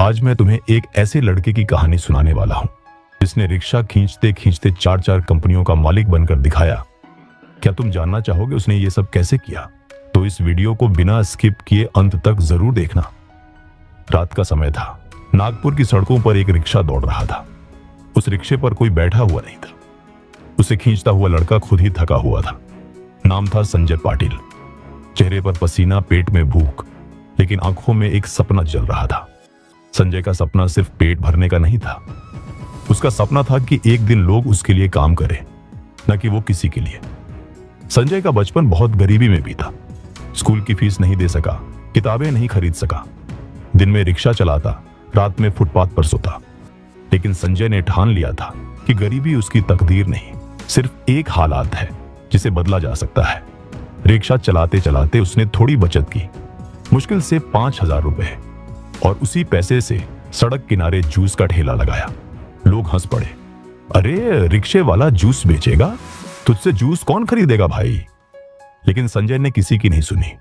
आज मैं तुम्हें एक ऐसे लड़के की कहानी सुनाने वाला हूं जिसने रिक्शा खींचते खींचते 4 कंपनियों का मालिक बनकर दिखाया। क्या तुम जानना चाहोगे उसने ये सब कैसे किया? तो इस वीडियो को बिना स्किप किए अंत तक जरूर देखना। रात का समय था। नागपुर की सड़कों पर एक रिक्शा दौड़ रहा था। उस रिक्शे पर कोई बैठा हुआ नहीं था। उसे खींचता हुआ लड़का खुद ही थका हुआ था। नाम था संजय पाटिल। चेहरे पर पसीना, पेट में भूख, लेकिन आंखों में एक सपना जल रहा था। संजय का सपना सिर्फ पेट भरने का नहीं था। उसका सपना था कि एक दिन लोग उसके लिए काम करें, न कि वो किसी के लिए। संजय का बचपन बहुत गरीबी में बीता। स्कूल की फीस नहीं दे सका, किताबें नहीं खरीद सका। दिन में रिक्शा चलाता, रात में फुटपाथ पर सोता। लेकिन संजय ने ठान लिया था कि गरीबी उसकी तकदीर नहीं, सिर्फ एक हालात है जिसे बदला जा सकता है। रिक्शा चलाते चलाते उसने थोड़ी बचत की, मुश्किल से 5,000 रुपए, और उसी पैसे से सड़क किनारे जूस का ठेला लगाया। लोग हंस पड़े। अरे, रिक्शे वाला जूस बेचेगा? तुझसे जूस कौन खरीदेगा भाई? लेकिन संजय ने किसी की नहीं सुनी।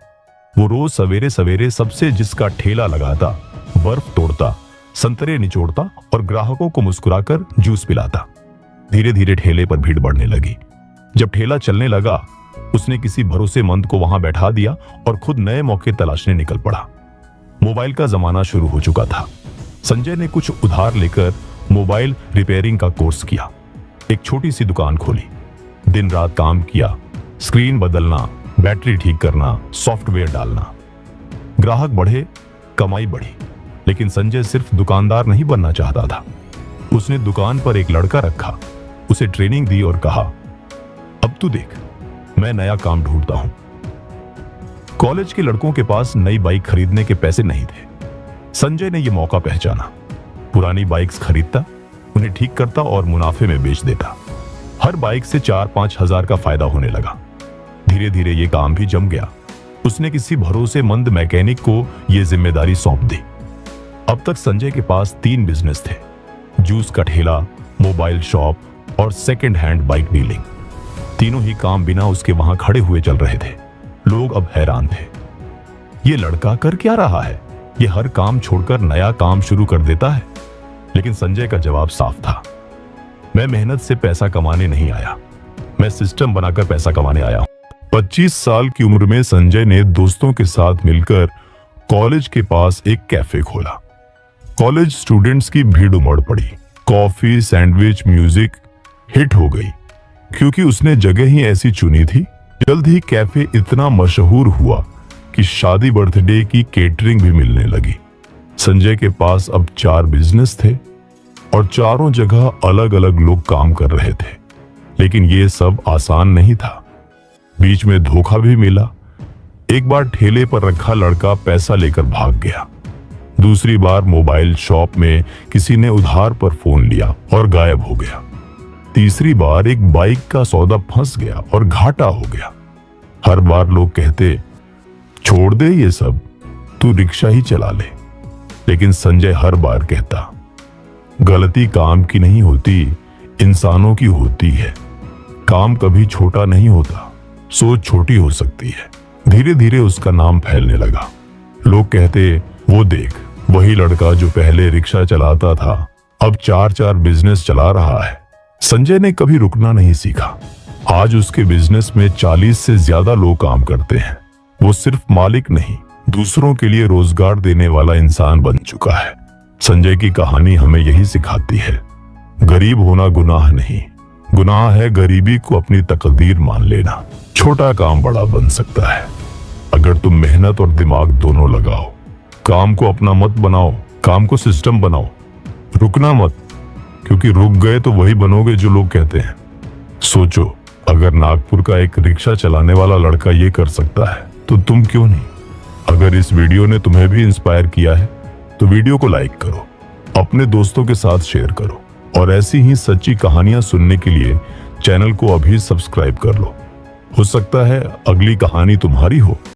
वो रोज सवेरे सवेरे सबसे जिसका ठेला लगाता, बर्फ तोड़ता, संतरे निचोड़ता और ग्राहकों को मुस्कुराकर जूस पिलाता। धीरे धीरे ठेले पर भीड़ बढ़ने लगी। जब ठेला चलने लगा, उसने किसी भरोसेमंद को वहां बैठा दिया और खुद नए मौके तलाशने निकल पड़ा। मोबाइल का जमाना शुरू हो चुका था। संजय ने कुछ उधार लेकर मोबाइल रिपेयरिंग का कोर्स किया। एक छोटी सी दुकान खोली। दिन रात काम किया। स्क्रीन बदलना, बैटरी ठीक करना, सॉफ्टवेयर डालना। ग्राहक बढ़े, कमाई बढ़ी। लेकिन संजय सिर्फ दुकानदार नहीं बनना चाहता था। उसने दुकान पर एक लड़का रखा, उसे ट्रेनिंग दी और कहा, अब तू देख, मैं नया काम ढूंढता हूं। कॉलेज के लड़कों के पास नई बाइक खरीदने के पैसे नहीं थे। संजय ने यह मौका पहचाना। पुरानी बाइक्स खरीदता, उन्हें ठीक करता और मुनाफे में बेच देता। हर बाइक से 4-5 हजार का फायदा होने लगा। धीरे धीरे यह काम भी जम गया। उसने किसी भरोसेमंद मैकेनिक को यह जिम्मेदारी सौंप दी। अब तक संजय के पास 3 बिजनेस थे: जूस का ठेला, मोबाइल शॉप और सेकेंड हैंड बाइक डीलिंग। तीनों ही काम बिना उसके वहां खड़े हुए चल रहे थे। लोग अब हैरान थे। ये लड़का कर क्या रहा है? ये हर काम छोड़कर नया काम शुरू कर देता है। लेकिन संजय का जवाब साफ था, मैं मेहनत से पैसा कमाने नहीं आया, मैं सिस्टम बनाकर पैसा कमाने आया हूं। 25 साल की उम्र में संजय ने दोस्तों के साथ मिलकर कॉलेज के पास एक कैफे खोला। कॉलेज स्टूडेंट्स की भीड़ उमड़ पड़ी। कॉफी, सैंडविच, म्यूजिक हिट हो गई, क्योंकि उसने जगह ही ऐसी चुनी थी। जल्द ही कैफे इतना मशहूर हुआ कि शादी, बर्थडे की केटरिंग भी मिलने लगी। संजय के पास अब 4 बिजनेस थे और चारों जगह अलग अलग लोग काम कर रहे थे। लेकिन यह सब आसान नहीं था। बीच में धोखा भी मिला। एक बार ठेले पर रखा लड़का पैसा लेकर भाग गया। दूसरी बार मोबाइल शॉप में किसी ने उधार पर फोन लिया और गायब हो गया। तीसरी बार एक बाइक का सौदा फंस गया और घाटा हो गया। हर बार लोग कहते, छोड़ दे ये सब, तू रिक्शा ही चला ले। लेकिन संजय हर बार कहता, गलती काम की नहीं होती, इंसानों की होती है। काम कभी छोटा नहीं होता, सोच छोटी हो सकती है। धीरे धीरे उसका नाम फैलने लगा। लोग कहते, वो देख, वही लड़का जो पहले रिक्शा चलाता था अब 4 बिजनेस चला रहा है। संजय ने कभी रुकना नहीं सीखा। आज उसके बिजनेस में 40 से ज्यादा लोग काम करते हैं। वो सिर्फ मालिक नहीं, दूसरों के लिए रोजगार देने वाला इंसान बन चुका है। संजय की कहानी हमें यही सिखाती है, गरीब होना गुनाह नहीं, गुनाह है गरीबी को अपनी तकदीर मान लेना। छोटा काम बड़ा बन सकता है अगर तुम मेहनत और दिमाग दोनों लगाओ। काम को अपना मत बनाओ, काम को सिस्टम बनाओ। रुकना मत, क्योंकि रुक गए तो वही बनोगे जो लोग कहते हैं। सोचो, अगर नागपुर का एक रिक्शा चलाने वाला लड़का ये कर सकता है तो तुम क्यों नहीं? अगर इस वीडियो ने तुम्हें भी इंस्पायर किया है तो वीडियो को लाइक करो, अपने दोस्तों के साथ शेयर करो और ऐसी ही सच्ची कहानियां सुनने के लिए चैनल को अभी सब्सक्राइब कर लो। हो सकता है अगली कहानी तुम्हारी हो।